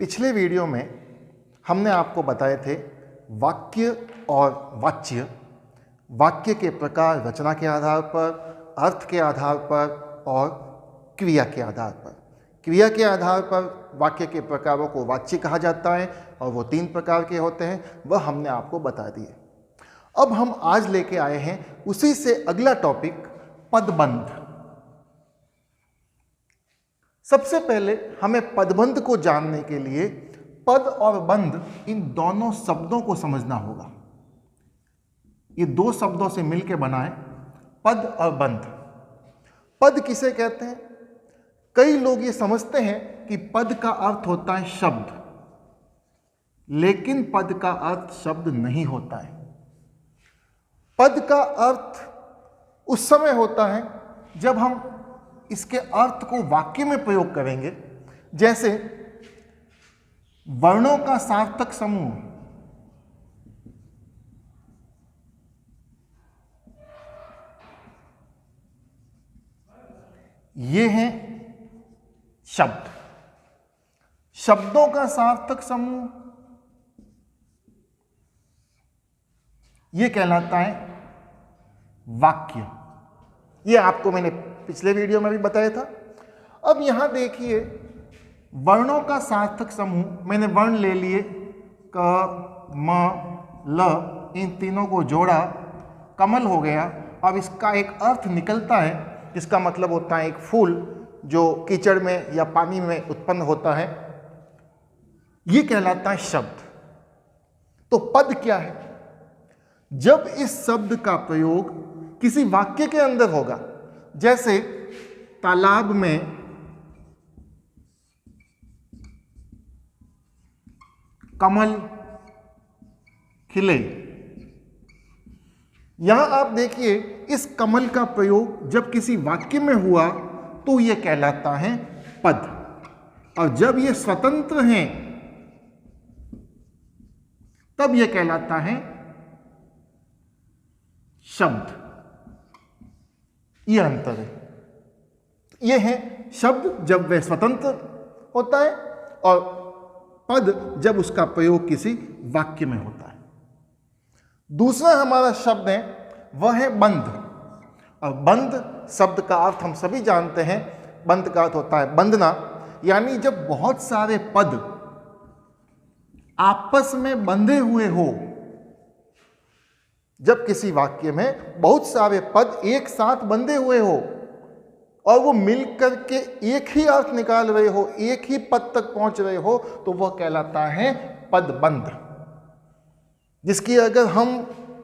पिछले वीडियो में हमने आपको बताए थे वाक्य और वाच्य, वाक्य के प्रकार रचना के आधार पर, अर्थ के आधार पर और क्रिया के आधार पर। क्रिया के आधार पर वाक्य के प्रकारों को वाच्य कहा जाता है और वो 3 प्रकार के होते हैं, वह हमने आपको बता दिए। अब हम आज लेके आए हैं उसी से अगला टॉपिक, पदबंध। सबसे पहले हमें पदबंध को जानने के लिए पद और बंध इन दोनों शब्दों को समझना होगा। ये 2 शब्दों से मिलकर बना है पद और बंध। पद किसे कहते हैं? कई लोग ये समझते हैं कि पद का अर्थ होता है शब्द, लेकिन पद का अर्थ शब्द नहीं होता है। पद का अर्थ उस समय होता है जब हम इसके अर्थ को वाक्य में प्रयोग करेंगे। जैसे वर्णों का सार्थक समूह, ये हैं शब्द। शब्दों का सार्थक समूह ये कहलाता है वाक्य। ये आपको मैंने पिछले वीडियो में भी बताया था। अब यहां देखिए, वर्णों का सार्थक समूह, मैंने वर्ण ले लिए क, म, ल, इन तीनों को जोड़ा, कमल हो गया। अब इसका एक अर्थ निकलता है जिसका मतलब होता है एक फूल जो कीचड़ में या पानी में उत्पन्न होता है। ये कहलाता है शब्द। तो पद क्या है? जब इस शब्द का प्रयोग किसी वाक्य के अंदर होगा, जैसे तालाब में कमल खिले, यहां आप देखिए इस कमल का प्रयोग जब किसी वाक्य में हुआ तो यह कहलाता है पद, और जब ये स्वतंत्र हैं तब यह कहलाता है शब्द। यह अंतर है। यह है शब्द जब वह स्वतंत्र होता है और पद जब उसका प्रयोग किसी वाक्य में होता है। दूसरा हमारा शब्द है वह है बंध। और बंध शब्द का अर्थ हम सभी जानते हैं। बंध का अर्थ होता है बंधना, यानी जब बहुत सारे पद आपस में बंधे हुए हो। जब किसी वाक्य में बहुत सारे पद एक साथ बंधे हुए हो और वो मिलकर के एक ही अर्थ निकाल रहे हो, एक ही पद तक पहुंच रहे हो, तो वह कहलाता है पदबंध। जिसकी अगर हम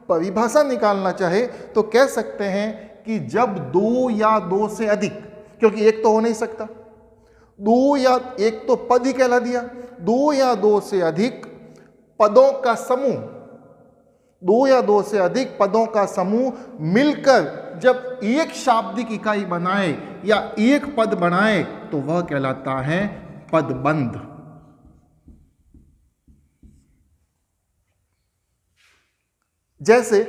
परिभाषा निकालना चाहे तो कह सकते हैं कि जब 2 या 2 से अधिक, क्योंकि एक तो हो नहीं सकता, 2 या एक तो पद ही कहला दिया, 2 या 2 से अधिक पदों का समूह, 2 या 2 से अधिक पदों का समूह मिलकर जब एक शाब्दिक इकाई बनाए या एक पद बनाए तो वह कहलाता है पदबंध। जैसे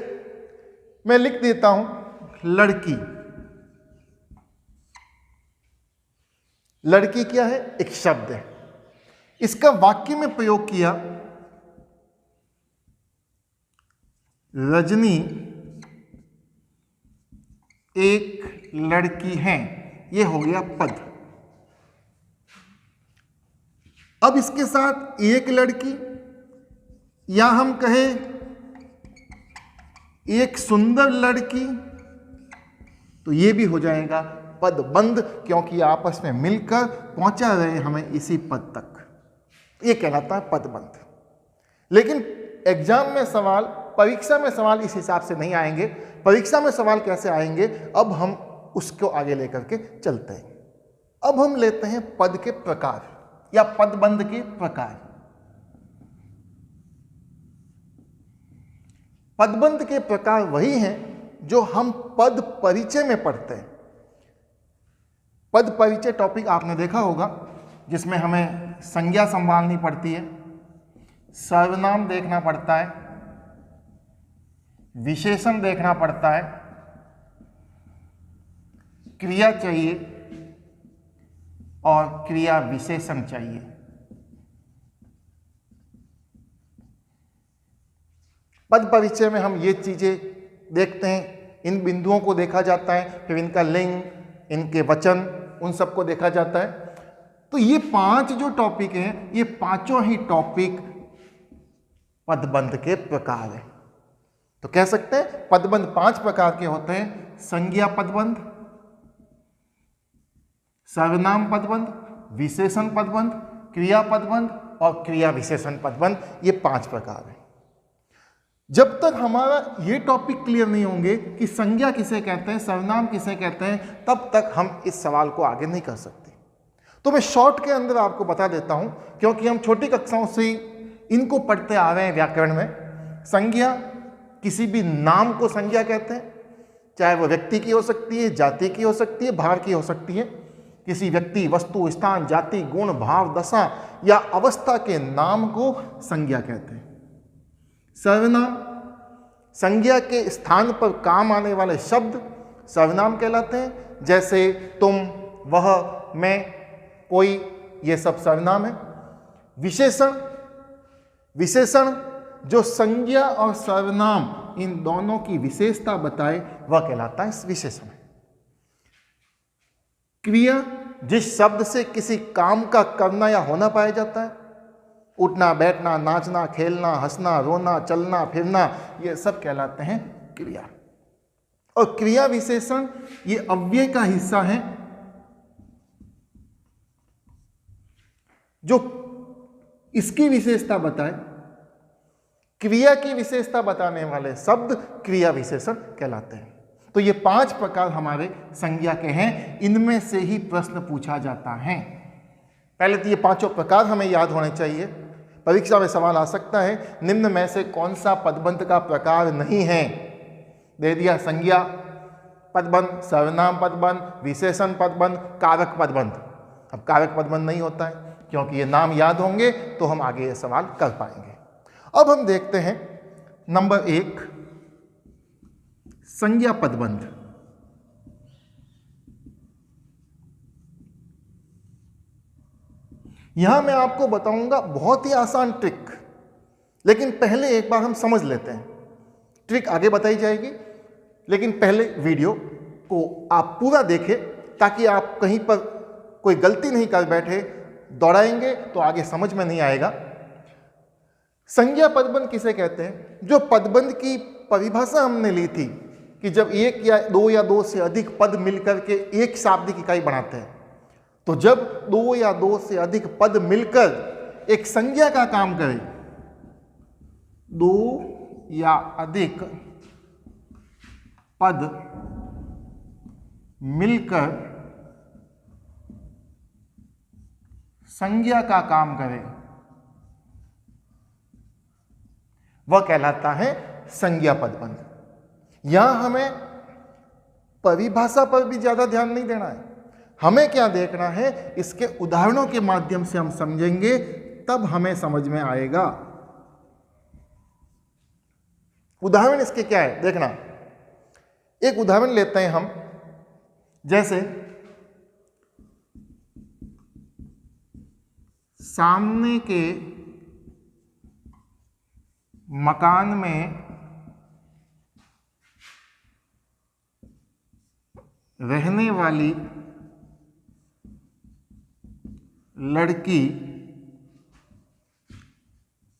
मैं लिख देता हूं लड़की। लड़की क्या है? एक शब्द है। इसका वाक्य में प्रयोग किया, रजनी एक लड़की है, यह हो गया पद। अब इसके साथ एक लड़की, या हम कहें एक सुंदर लड़की, तो यह भी हो जाएगा पदबंध, क्योंकि आपस में मिलकर पहुंचा रहे हमें इसी पद तक। यह कहलाता है पदबंध। लेकिन एग्जाम में सवाल, परीक्षा में सवाल इस हिसाब से नहीं आएंगे। परीक्षा में सवाल कैसे आएंगे, अब हम उसको आगे लेकर के चलते हैं। अब हम लेते हैं पद के प्रकार या पदबंध के प्रकार। पदबंध के प्रकार वही हैं जो हम पद परिचय में पढ़ते हैं। पद परिचय टॉपिक आपने देखा होगा, जिसमें हमें संज्ञा संभालनी पड़ती है, सर्वनाम देखना पड़ता है, विशेषण देखना पड़ता है, क्रिया चाहिए और क्रिया विशेषण चाहिए। पद परिचय में हम ये चीजें देखते हैं, इन बिंदुओं को देखा जाता है, फिर इनका लिंग, इनके वचन, उन सबको देखा जाता है। तो ये 5 जो टॉपिक हैं, ये पांचों ही टॉपिक पदबंध के प्रकार हैं। तो कह सकते हैं पदबंध 5 प्रकार के होते हैं: संज्ञा पदबंध, सर्वनाम पदबंध, विशेषण पदबंध, क्रिया पदबंध और क्रिया विशेषण पदबंध। ये 5 प्रकार हैं। जब तक हमारा ये टॉपिक क्लियर नहीं होंगे कि संज्ञा किसे कहते हैं, सर्वनाम किसे कहते हैं, तब तक हम इस सवाल को आगे नहीं कर सकते। तो मैं शॉर्ट के अंदर आपको बता देता हूं, क्योंकि हम छोटी कक्षाओं से इनको पढ़ते आ रहे हैं व्याकरण में। संज्ञा, किसी भी नाम को संज्ञा कहते हैं, चाहे वो व्यक्ति की हो सकती है, जाति की हो सकती है, भाव की हो सकती है। किसी व्यक्ति, वस्तु, स्थान, जाति, गुण, भाव, दशा या अवस्था के नाम को संज्ञा कहते हैं। सर्वनाम, संज्ञा के स्थान पर काम आने वाले शब्द सर्वनाम कहलाते हैं। जैसे तुम, वह, मैं, कोई, ये सब सर्वनाम है। विशेषण, विशेषण जो संज्ञा और सर्वनाम इन दोनों की विशेषता बताए, वह कहलाता है विशेषण। क्रिया, जिस शब्द से किसी काम का करना या होना पाया जाता है, उठना, बैठना, नाचना, खेलना, हंसना, रोना, चलना, फिरना, ये सब कहलाते हैं क्रिया। और क्रिया विशेषण ये अव्यय का हिस्सा है, जो इसकी विशेषता बताए। क्रिया की विशेषता बताने वाले शब्द क्रिया विशेषण कहलाते हैं। तो ये 5 प्रकार हमारे संज्ञा के हैं, इनमें से ही प्रश्न पूछा जाता है। पहले तो ये 5 प्रकार हमें याद होने चाहिए। परीक्षा में सवाल आ सकता है, निम्न में से कौन सा पदबंध का प्रकार नहीं है? दे दिया संज्ञा पदबंध, सर्वनाम पदबंध, विशेषण पदबंध, कारक पदबंध। अब कारक पदबंध नहीं होता है, क्योंकि ये नाम याद होंगे तो हम आगे ये सवाल कर पाएंगे। अब हम देखते हैं नंबर 1, संज्ञा पदबंध। यहां मैं आपको बताऊंगा बहुत ही आसान ट्रिक, लेकिन पहले एक बार हम समझ लेते हैं। ट्रिक आगे बताई जाएगी, लेकिन पहले वीडियो को आप पूरा देखें, ताकि आप कहीं पर कोई गलती नहीं कर बैठे। दौड़ाएंगे तो आगे समझ में नहीं आएगा। संज्ञा पदबंध किसे कहते हैं? जो पदबंध की परिभाषा हमने ली थी कि जब 1 या 2 से अधिक पद मिलकर के एक शाब्दिक इकाई बनाते हैं, तो जब 2 या 2 से अधिक पद मिलकर एक संज्ञा का काम करें, 2 या अधिक पद मिलकर संज्ञा का काम करें, वह कहलाता है संज्ञा पदबंध। यहां हमें परिभाषा पर भी ज्यादा ध्यान नहीं देना है। हमें क्या देखना है, इसके उदाहरणों के माध्यम से हम समझेंगे, तब हमें समझ में आएगा। उदाहरण इसके क्या है देखना। एक उदाहरण लेते हैं हम, जैसे सामने के मकान में रहने वाली लड़की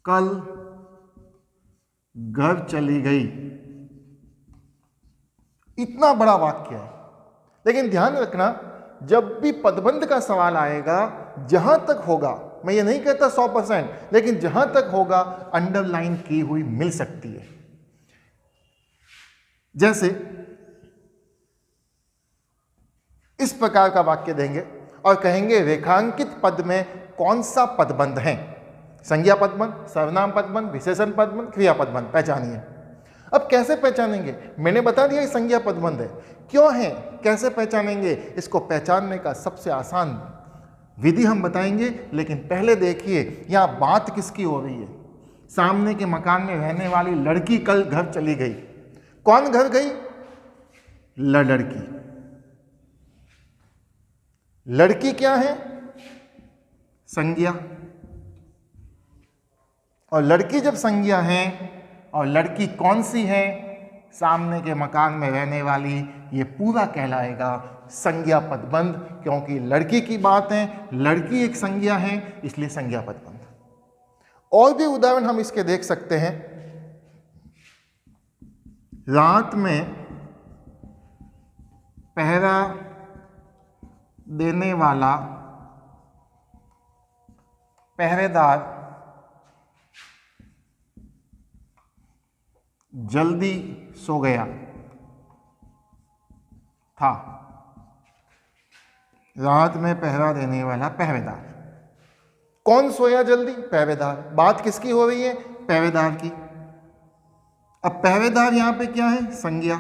कल घर चली गई। इतना बड़ा वाक्य है, लेकिन ध्यान रखना, जब भी पदबंध का सवाल आएगा, जहां तक होगा, मैं ये नहीं कहता 100%, लेकिन जहां तक होगा अंडरलाइन की हुई मिल सकती है। जैसे इस प्रकार का वाक्य देंगे और कहेंगे रेखांकित पद में कौन सा पदबंध है? संज्ञा पदबंध, सर्वनाम पदबंध, विशेषण पदबंध, क्रिया पदबंध, पहचानिए। अब कैसे पहचानेंगे? मैंने बता दिया ये संज्ञा पदबंध है। क्यों है, कैसे पहचानेंगे? इसको पहचानने का सबसे आसान विधि हम बताएंगे, लेकिन पहले देखिए यहां बात किसकी हो रही है। सामने के मकान में रहने वाली लड़की कल घर चली गई। कौन घर गई? लड़की। लड़की क्या है? संज्ञा। और लड़की जब संज्ञा है और लड़की कौन सी है, सामने के मकान में रहने वाली, ये पूरा कहलाएगा संज्ञा पदबंध, क्योंकि लड़की की बात है, लड़की एक संज्ञा है, इसलिए संज्ञा पदबंध। और भी उदाहरण हम इसके देख सकते हैं। रात में पहरा देने वाला पहरेदार जल्दी सो गया था। रात में पहरा देने वाला पहरेदार, कौन सोया जल्दी? पहरेदार। बात किसकी हो रही है? पहरेदार की। अब पहरेदार यहां पे क्या है? संज्ञा।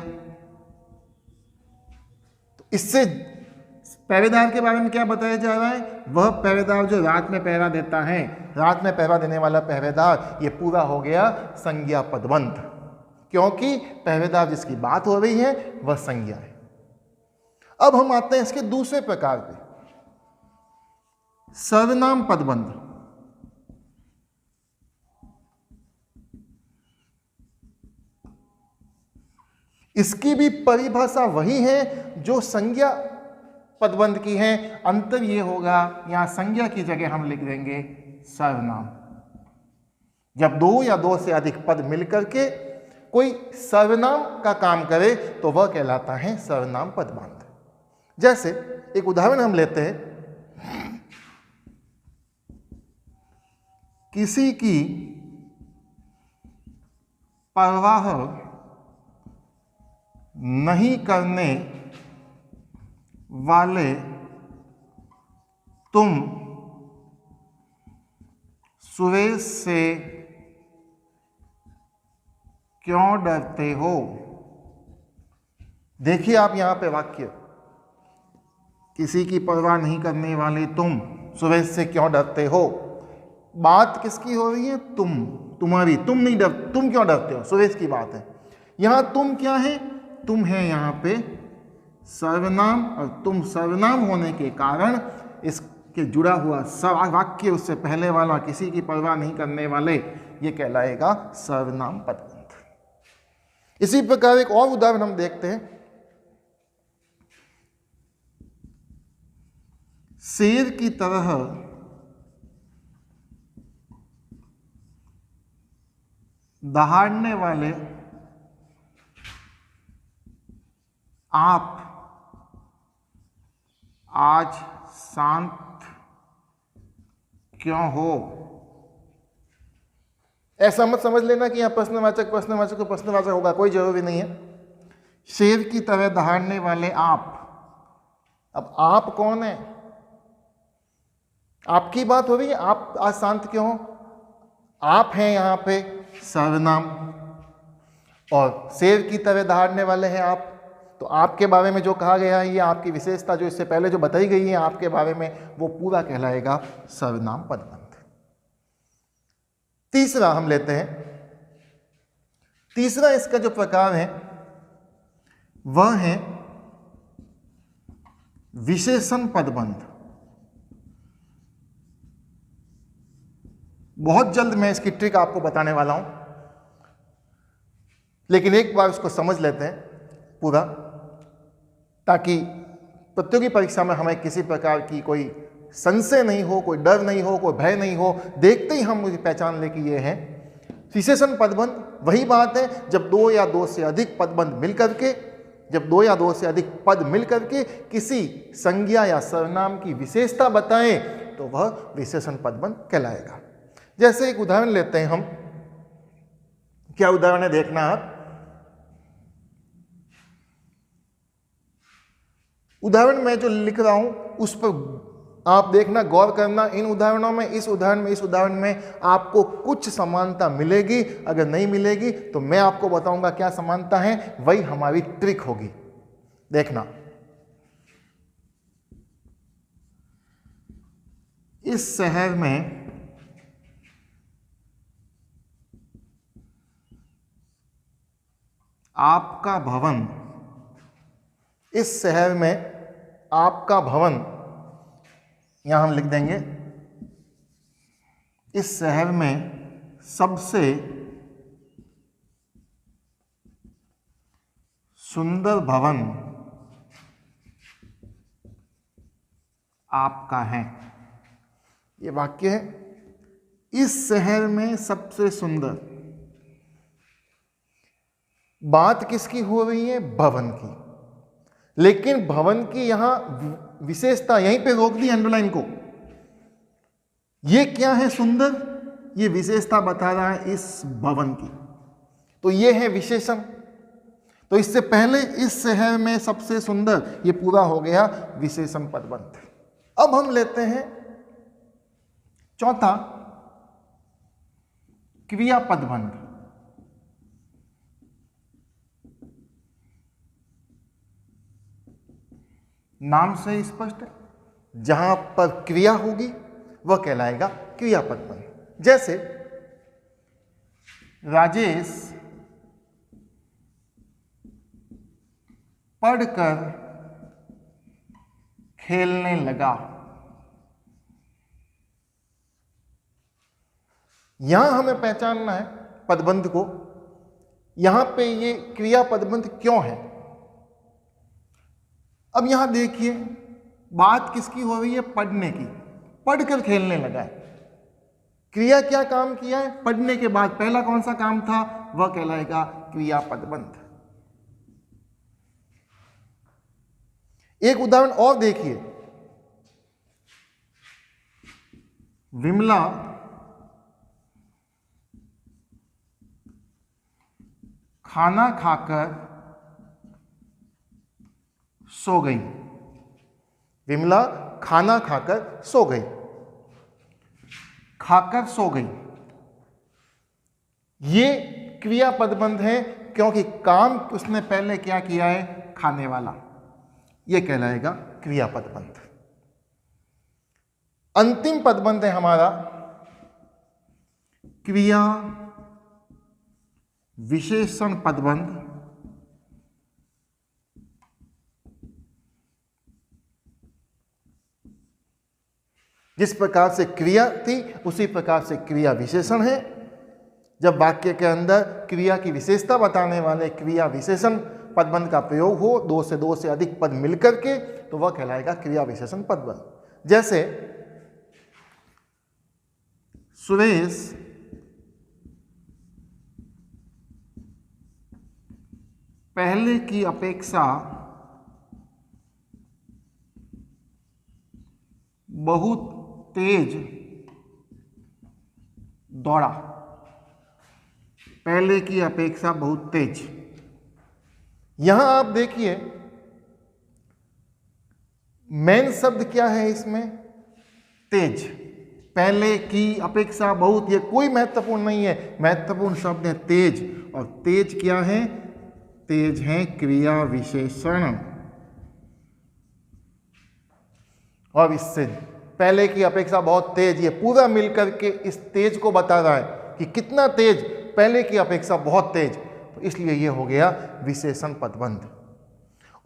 तो इससे पहरेदार के बारे में क्या बताया जा रहा है? वह पहरेदार जो रात में पहरा देता है, रात में पहरा देने वाला पहरेदार, ये पूरा हो गया संज्ञा पदबंध, क्योंकि पहरेदार जिसकी बात हो रही है वह संज्ञा है। अब हम आते हैं इसके दूसरे प्रकार पे, सर्वनाम पदबंध। इसकी भी परिभाषा वही है जो संज्ञा पदबंध की है। अंतर ये होगा, यहां संज्ञा की जगह हम लिख देंगे सर्वनाम। जब दो या दो से अधिक पद मिलकर के कोई सर्वनाम का काम करे तो वह कहलाता है सर्वनाम पदबंध। जैसे एक उदाहरण हम लेते हैं, किसी की परवाह नहीं करने वाले तुम सुरेश से क्यों डरते हो? देखिए आप यहां पे वाक्य, किसी की परवाह नहीं करने वाले तुम सुरेश से क्यों डरते हो। बात किसकी हो रही है? तुम, तुम्हारी। तुम नहीं डर, तुम क्यों डरते हो? सुरेश की बात है। यहां तुम क्या है? तुम है यहां पे सर्वनाम, और तुम सर्वनाम होने के कारण इसके जुड़ा हुआ वाक्य, उससे पहले वाला किसी की परवाह नहीं करने वाले, ये कहलाएगा सर्वनाम पदबंध। इसी प्रकार एक और उदाहरण हम देखते हैं, शेर की तरह दहाड़ने वाले आप आज शांत क्यों हो? ऐसा मत समझ लेना कि यहाँ प्रश्नवाचक प्रश्नवाचक को प्रश्नवाचक होगा, कोई जरूरी नहीं है। शेर की तरह दहाड़ने वाले आप, अब आप कौन है? आपकी बात हो रही है, आप आज शांत क्यों हो? आप हैं यहाँ पे सर्वनाम, और शेर की तरह दहाड़ने वाले हैं आप, तो आपके बारे में जो कहा गया है, ये आपकी विशेषता जो इससे पहले जो बताई गई है आपके बारे में, वो पूरा कहलाएगा सर्वनाम पदबंध। तीसरा हम लेते हैं, तीसरा इसका जो प्रकार है वह है विशेषण पदबंध। बहुत जल्द मैं इसकी ट्रिक आपको बताने वाला हूं, लेकिन एक बार उसको समझ लेते हैं पूरा, ताकि प्रतियोगी परीक्षा में हमें किसी प्रकार की कोई संशय नहीं हो, कोई डर नहीं हो, कोई भय नहीं हो। देखते ही हम मुझे पहचान ले कि ये है विशेषण पदबंध। वही बात है, जब दो या दो से अधिक पदबंध मिलकर के, जब दो या दो से अधिक पद मिलकर के किसी संज्ञा या सर्वनाम की विशेषता बताएं तो वह विशेषण पदबंध कहलाएगा। जैसे एक उदाहरण लेते हैं हम, क्या उदाहरण है देखना आप। उदाहरण मैं जो लिख रहा हूं उस पर आप देखना, गौर करना। इन उदाहरणों में, इस उदाहरण में आपको कुछ समानता मिलेगी, अगर नहीं मिलेगी तो मैं आपको बताऊंगा क्या समानता है, वही हमारी ट्रिक होगी। देखना, इस शहर में आपका भवन, इस शहर में आपका भवन, यहां हम लिख देंगे, इस शहर में सबसे सुंदर भवन आपका है। ये वाक्य है, इस शहर में सबसे सुंदर। बात किसकी हो रही है? भवन की। लेकिन भवन की यहां विशेषता, यहीं पे रोक दी अंडरलाइन को। ये क्या है? सुंदर। ये विशेषता बता रहा है इस भवन की, तो ये है विशेषण। तो इससे पहले इस शहर में सबसे सुंदर, ये पूरा हो गया विशेषण पदबंध। अब हम लेते हैं चौथा, क्रिया पदबंध। नाम से स्पष्ट है, जहां पर क्रिया होगी वह कहलाएगा क्रिया पदबंध। जैसे राजेश पढ़कर खेलने लगा। यहां हमें पहचानना है पदबंध को। यहां पे ये क्रिया पदबंध क्यों है? अब यहां देखिए, बात किसकी हो रही है? पढ़ने की। पढ़कर खेलने लगा है। क्रिया क्या काम किया है? पढ़ने के बाद पहला कौन सा काम था? वह कहलाएगा क्रिया पदबंध। एक उदाहरण और देखिए, विमला खाना खाकर सो गई। विमला खाना खाकर सो गई। खाकर सो गई, ये क्रिया पदबंध है, क्योंकि काम उसने पहले क्या किया है? खाने वाला। ये कहलाएगा क्रिया पदबंध। अंतिम पदबंध है हमारा क्रिया विशेषण पदबंध। जिस प्रकार से क्रिया थी उसी प्रकार से क्रिया विशेषण है। जब वाक्य के अंदर क्रिया की विशेषता बताने वाले क्रिया विशेषण पदबंध का प्रयोग हो, दो से अधिक पद मिलकर के, तो वह कहलाएगा क्रिया विशेषण पदबंध। जैसे सुरेश पहले की अपेक्षा बहुत तेज दौड़ा। पहले की अपेक्षा बहुत तेज। यहां आप देखिए, मेन शब्द क्या है इसमें? तेज। पहले की अपेक्षा बहुत, ये कोई महत्वपूर्ण नहीं है, महत्वपूर्ण शब्द है तेज। और तेज क्या है? तेज है क्रिया विशेषण। और इससे पहले की अपेक्षा बहुत तेज, ये पूरा मिलकर के इस तेज को बता रहा है कि कितना तेज, पहले की अपेक्षा बहुत तेज। तो इसलिए ये हो गया विशेषण पदबंध।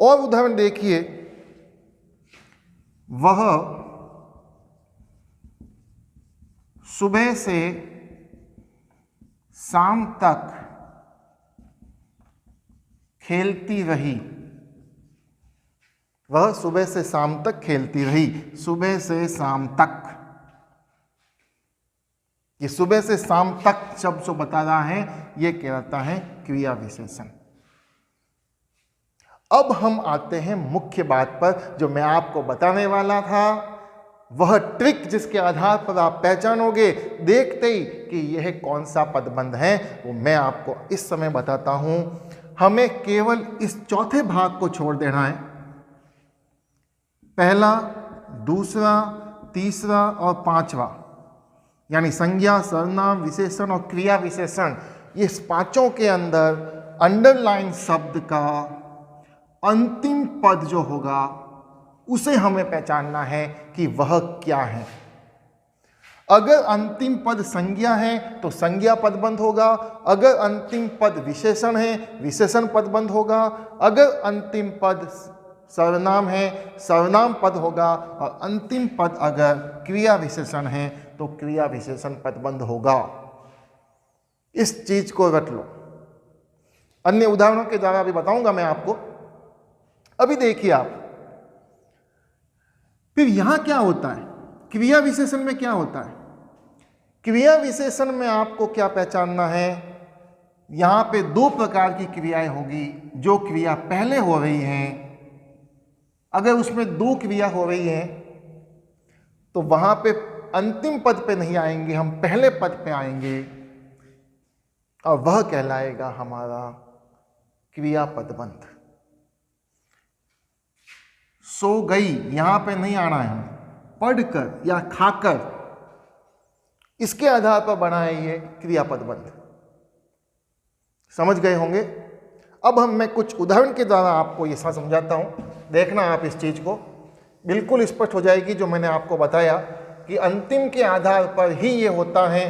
और उदाहरण देखिए, वह सुबह से शाम तक खेलती रही। वह सुबह से शाम तक खेलती रही। सुबह से शाम तक, ये सुबह से शाम तक शब्द जो बता रहा है, ये कहलाता है क्रिया विशेषण। अब हम आते हैं मुख्य बात पर, जो मैं आपको बताने वाला था। वह ट्रिक जिसके आधार पर आप पहचानोगे देखते ही कि यह कौन सा पदबंध है, वो मैं आपको इस समय बताता हूं। हमें केवल इस चौथे भाग को छोड़ देना है। पहला, दूसरा, तीसरा और पांचवा, यानी संज्ञा, सर्वनाम, विशेषण और क्रिया विशेषण, ये इस पांचों के अंदर अंडरलाइन शब्द का अंतिम पद जो होगा उसे हमें पहचानना है कि वह क्या है। अगर अंतिम पद संज्ञा है तो संज्ञा पदबंध होगा। अगर अंतिम पद विशेषण है, विशेषण पदबंध होगा। अगर अंतिम पद सर्वनाम है, सर्वनाम पद होगा। और अंतिम पद अगर क्रिया विशेषण है तो क्रिया विशेषण पदबंध होगा। इस चीज को रट लो। अन्य उदाहरणों के द्वारा भी बताऊंगा मैं आपको। अभी देखिए आप, फिर यहां क्या होता है, क्रिया विशेषण में क्या होता है? क्रिया विशेषण में आपको क्या पहचानना है, यहां पे दो प्रकार की क्रियाएं होगी। जो क्रिया पहले हो रही है, अगर उसमें दो क्रिया हो रही है तो वहां पे अंतिम पद पे नहीं आएंगे, हम पहले पद पे आएंगे और वह कहलाएगा हमारा क्रियापद बंध। सो गई यहां पे नहीं आना है, पढ़कर या खाकर, इसके आधार पर बना है ये क्रियापद बंध। समझ गए होंगे। अब मैं कुछ उदाहरण के द्वारा आपको ये समझाता हूं, देखना आप इस चीज को, बिल्कुल स्पष्ट हो जाएगी जो मैंने आपको बताया कि अंतिम के आधार पर ही ये होता है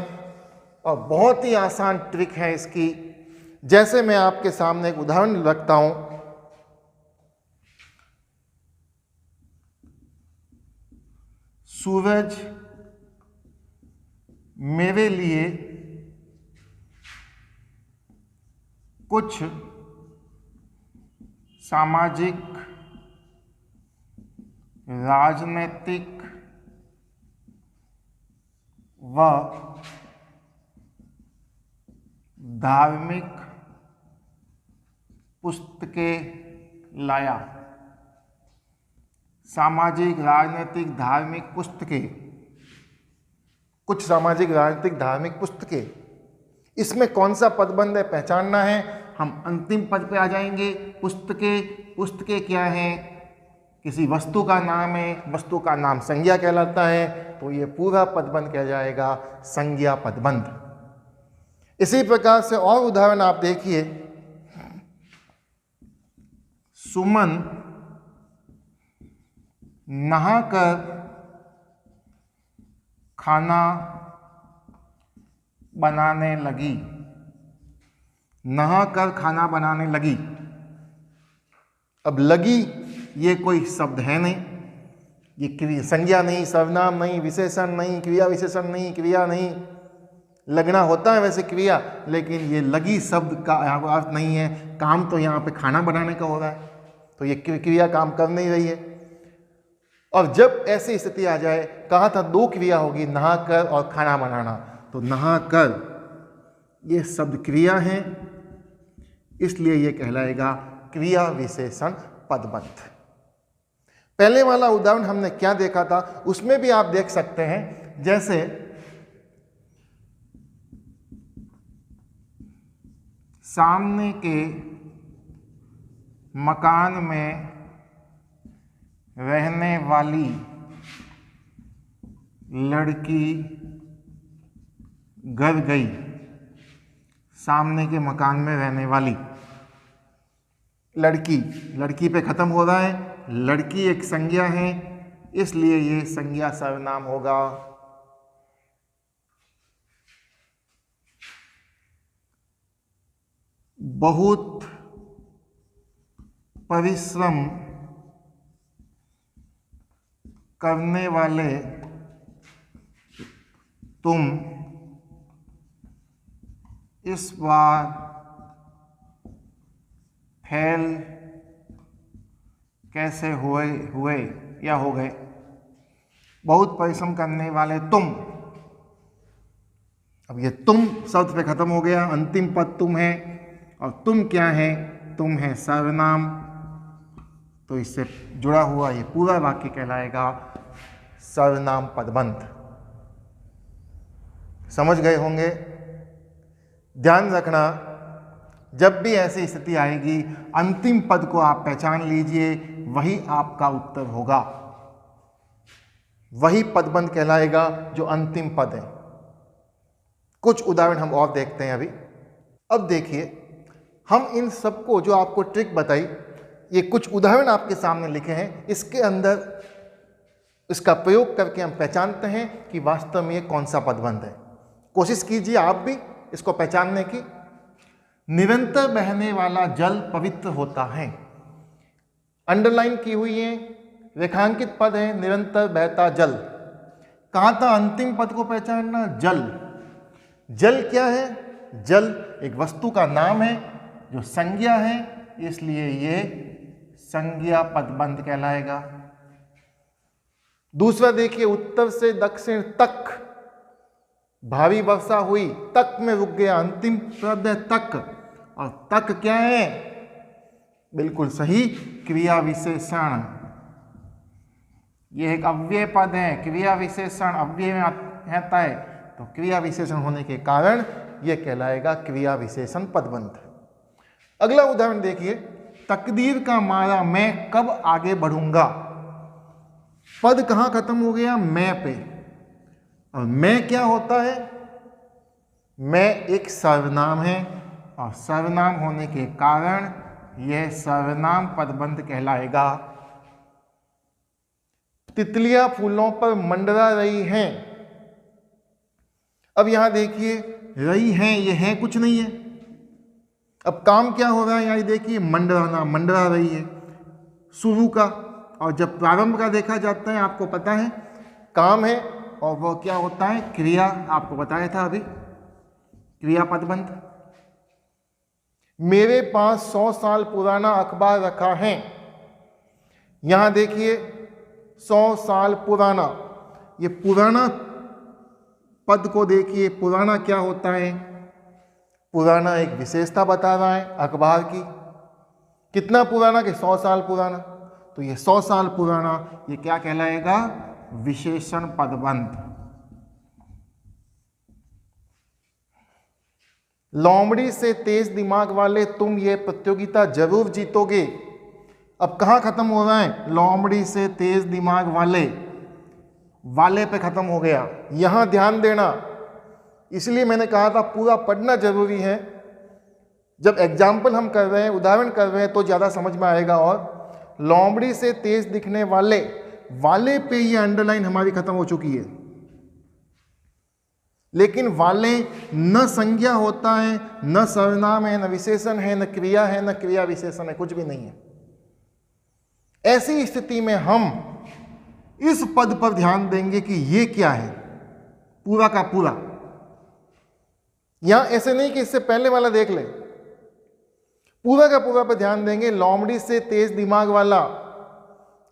और बहुत ही आसान ट्रिक है इसकी। जैसे मैं आपके सामने एक उदाहरण रखता हूं, सूरज मेरे लिए कुछ सामाजिक, राजनीतिक व धार्मिक पुस्तकें लाया। सामाजिक, राजनीतिक, धार्मिक पुस्तकें, कुछ सामाजिक, राजनीतिक, धार्मिक पुस्तकें, इसमें कौन सा पदबंध है पहचानना है। हम अंतिम पद पे आ जाएंगे। पुस्तकें, पुस्तकें क्या है, किसी वस्तु का नाम है, वस्तु का नाम संज्ञा कहलाता है, तो ये पूरा पदबंध कह जाएगा संज्ञा पदबंध। इसी प्रकार से और उदाहरण आप देखिए, सुमन नहाकर खाना बनाने लगी। नहाकर खाना बनाने लगी। अब लगी ये कोई शब्द है नहीं, ये क्रिया, संज्ञा नहीं, सर्वनाम नहीं, विशेषण नहीं, क्रिया विशेषण नहीं, क्रिया नहीं। लगना होता है वैसे क्रिया, लेकिन ये लगी शब्द का अर्थ नहीं है। काम तो यहाँ पे खाना बनाने का हो रहा है, तो ये क्रिया काम कर नहीं रही है। और जब ऐसी स्थिति आ जाए, कहा था दो क्रिया होगी, नहाकर और खाना बनाना, तो नहाकर ये शब्द क्रिया है, इसलिए ये कहलाएगा क्रिया विशेषण पदबंध। पहले वाला उदाहरण हमने क्या देखा था, उसमें भी आप देख सकते हैं, जैसे सामने के मकान में रहने वाली लड़की घर गई। सामने के मकान में रहने वाली लड़की, लड़की पे खत्म हो रहा है, लड़की एक संज्ञा है, इसलिए ये संज्ञा सर्वनाम होगा। बहुत परिश्रम करने वाले तुम इस बार फेल कैसे हुए या हो गए। बहुत परिश्रम करने वाले तुम, अब ये तुम शब्द पे खत्म हो गया, अंतिम पद तुम है, और तुम क्या है, तुम है सर्वनाम, तो इससे जुड़ा हुआ ये पूरा वाक्य कहलाएगा सर्वनाम पदबंध। समझ गए होंगे। ध्यान रखना, जब भी ऐसी स्थिति आएगी, अंतिम पद को आप पहचान लीजिए, वही आपका उत्तर होगा, वही पदबंध कहलाएगा जो अंतिम पद है। कुछ उदाहरण हम और देखते हैं अभी। अब देखिए, हम इन सबको जो आपको ट्रिक बताई, ये कुछ उदाहरण आपके सामने लिखे हैं, इसके अंदर इसका प्रयोग करके हम पहचानते हैं कि वास्तव में ये कौन सा पदबंध है। कोशिश कीजिए आप भी इसको पहचानने की। निरंतर बहने वाला जल पवित्र होता है। अंडरलाइन की हुई है, रेखांकित पद है, निरंतर बहता जल। कहा था अंतिम पद को पहचानना, जल। जल क्या है? जल एक वस्तु का नाम है जो संज्ञा है, इसलिए ये संज्ञा पदबंध कहलाएगा। दूसरा देखिए, उत्तर से दक्षिण तक भारी वर्षा हुई, तक में रुक गया, अंतिम पद है तक, और तक क्या है? बिल्कुल सही, क्रिया विशेषण। यह एक अव्यय पद है, क्रिया विशेषण अव्यय में आता है, तो क्रिया विशेषण होने के कारण यह कहलाएगा क्रिया विशेषण पदबंध। अगला उदाहरण देखिए, तकदीर का मारा मैं कब आगे बढ़ूंगा। पद कहां खत्म हो गया? मैं पे। और मैं क्या होता है? मैं एक सर्वनाम है, और सर्वनाम होने के कारण यह सर्वनाम पदबंध कहलाएगा। तितलियां फूलों पर मंडरा रही हैं। अब यहां देखिए, रही हैं, ये है कुछ नहीं है। अब काम क्या हो रहा है? यहां देखिए, मंडराना, मंडरा रही है, शुरू का। और जब प्रारंभ का देखा जाता है, आपको पता है काम है, और वो क्या होता है? क्रिया। आपको बताया था अभी, क्रिया पदबंध। मेरे पास 100 साल पुराना अखबार रखा है। यहां देखिए, 100 साल पुराना, ये पुराना पद को देखिए, पुराना क्या होता है? पुराना एक विशेषता बता रहा है अखबार की। कितना पुराना? कि 100 साल पुराना। तो ये 100 साल पुराना, ये क्या कहलाएगा? विशेषण पदबंध। लोमड़ी से तेज दिमाग वाले तुम ये प्रतियोगिता जरूर जीतोगे। अब कहां खत्म हो रहा है? लोमड़ी से तेज दिमाग वाले, वाले पे खत्म हो गया। यहां ध्यान देना, इसलिए मैंने कहा था पूरा पढ़ना जरूरी है। जब एग्जाम्पल हम कर रहे हैं, उदाहरण कर रहे हैं, तो ज्यादा समझ में आएगा। और लोमड़ी से तेज दिखने वाले, वाले पे ये अंडरलाइन हमारी खत्म हो चुकी है। लेकिन वाले न संज्ञा होता है, न सर्वनाम है, न विशेषण है, न क्रिया है, न क्रिया विशेषण है, कुछ भी नहीं है। ऐसी स्थिति में हम इस पद पर ध्यान देंगे कि ये क्या है, पूरा का पूरा। यहां ऐसे नहीं कि इससे पहले वाला देख ले, पूरा का पूरा पर ध्यान देंगे। लोमड़ी से तेज दिमाग वाला,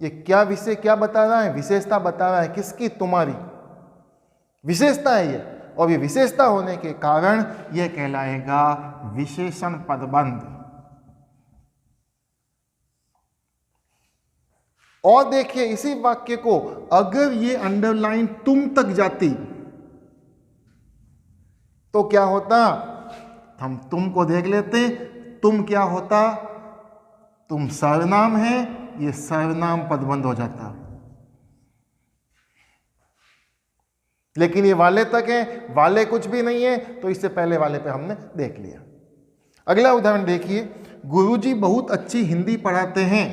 ये क्या विषय, क्या बता रहा है? विशेषता बता रहा है। किसकी? तुम्हारी विशेषता है ये, और ये विशेषता होने के कारण यह कहलाएगा विशेषण पदबंध। और देखिए, इसी वाक्य को अगर ये अंडरलाइन तुम तक जाती तो क्या होता? हम तुम को देख लेते। तुम क्या होता? तुम सर्वनाम है, ये सर्वनाम पदबंध हो जाता। लेकिन ये वाले तक है, वाले कुछ भी नहीं है, तो इससे पहले वाले पे हमने देख लिया। अगला उदाहरण देखिए, गुरुजी बहुत अच्छी हिंदी पढ़ाते हैं।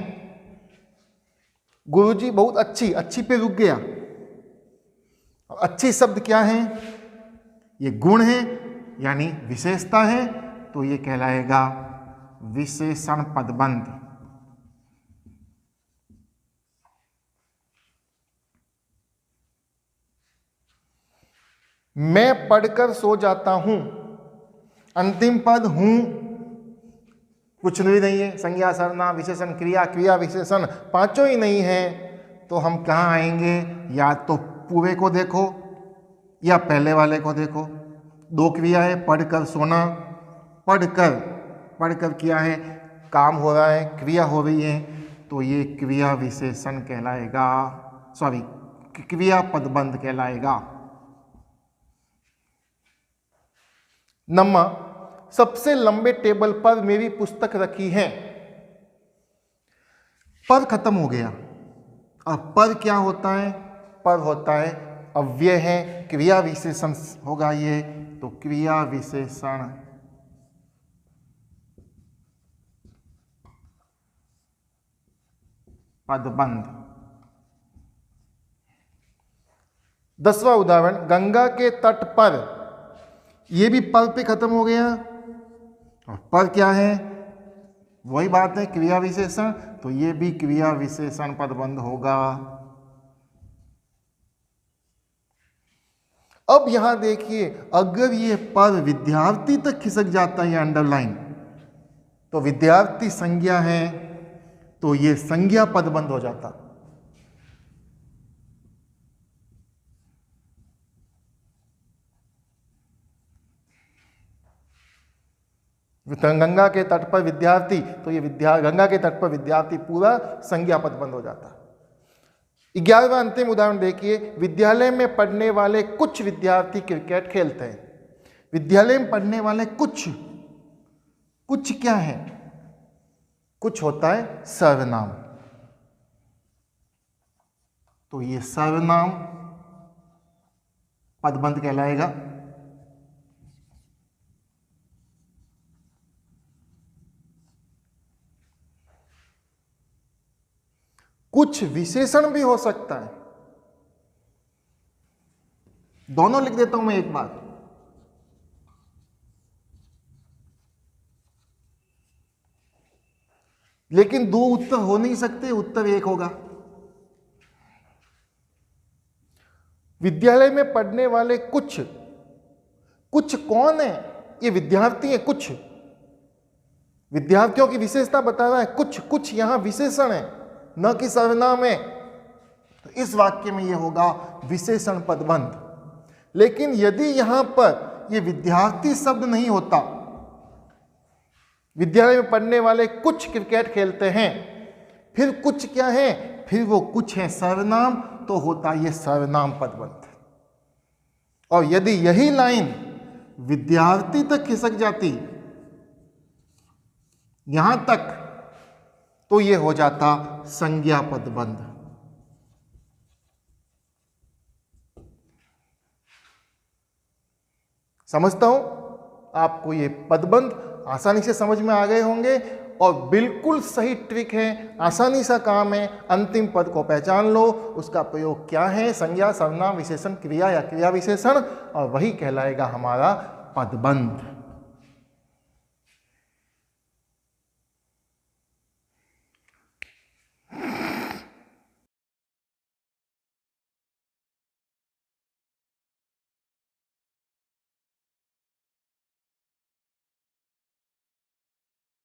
गुरुजी बहुत अच्छी, अच्छी पे रुक गया। अच्छी शब्द क्या है? ये गुण है, यानी विशेषता है, तो ये कहलाएगा विशेषण पदबंध। मैं पढ़कर सो जाता हूं। अंतिम पद हूं, कुछ भी नहीं है। संज्ञा, सर्वनाम, विशेषण, क्रिया, क्रिया विशेषण, पांचों ही नहीं है। तो हम कहां आएंगे? या तो पूरे को देखो या पहले वाले को देखो। दो क्रिया है, पढ़कर सोना। पढ़कर क्या है? काम हो रहा है, क्रिया हो रही है, तो ये क्रिया विशेषण कहलाएगा, सॉरी क्रिया पदबंध कहलाएगा। नम्मा, सबसे लंबे टेबल पर मेरी पुस्तक रखी है। पर खत्म हो गया। अब पर क्या होता है? पर होता है अव्यय है, क्रिया विशेषण होगा ये, तो क्रिया विशेषण पदबंध। 10वां उदाहरण, गंगा के तट पर, ये भी पर पे खत्म हो गया। और पर क्या है? वही बात है, क्रिया विशेषण, तो ये भी क्रिया विशेषण पदबंध होगा। अब यहां देखिए, अगर ये पर विद्यार्थी तक खिसक जाता है, अंडरलाइन, तो विद्यार्थी संज्ञा है, तो ये संज्ञा पदबंध हो जाता। गंगा के तट पर विद्यार्थी, तो ये गंगा के तट पर विद्यार्थी पूरा संज्ञा पदबंध हो जाता। 11वां अंतिम उदाहरण देखिए, विद्यालय में पढ़ने वाले कुछ विद्यार्थी क्रिकेट खेलते हैं। विद्यालय में पढ़ने वाले कुछ क्या है? कुछ होता है सर्वनाम, तो ये सर्वनाम पदबंध कहलाएगा। कुछ विशेषण भी हो सकता है, दोनों लिख देता हूं मैं एक बार। लेकिन दो उत्तर हो नहीं सकते, उत्तर एक होगा। विद्यालय में पढ़ने वाले कुछ कौन है? ये विद्यार्थी है। कुछ विद्यार्थियों की विशेषता बता रहा है। कुछ यहां विशेषण है, न कि सर्वनाम है, तो इस वाक्य में यह होगा विशेषण पदबंध। लेकिन यदि यहां पर यह विद्यार्थी शब्द नहीं होता, विद्यालय में पढ़ने वाले कुछ क्रिकेट खेलते हैं, फिर कुछ क्या है? फिर वो कुछ है सर्वनाम, तो होता यह सर्वनाम पदबंध। और यदि यही लाइन विद्यार्थी तक खिसक जाती, यहां तक, तो यह हो जाता संज्ञा पदबंध। समझता हूं आपको ये पदबंध आसानी से समझ में आ गए होंगे, और बिल्कुल सही ट्रिक है, आसानी सा काम है। अंतिम पद को पहचान लो, उसका प्रयोग क्या है, संज्ञा, सर्वनाम, विशेषण, क्रिया या क्रिया विशेषण, और वही कहलाएगा हमारा पदबंध।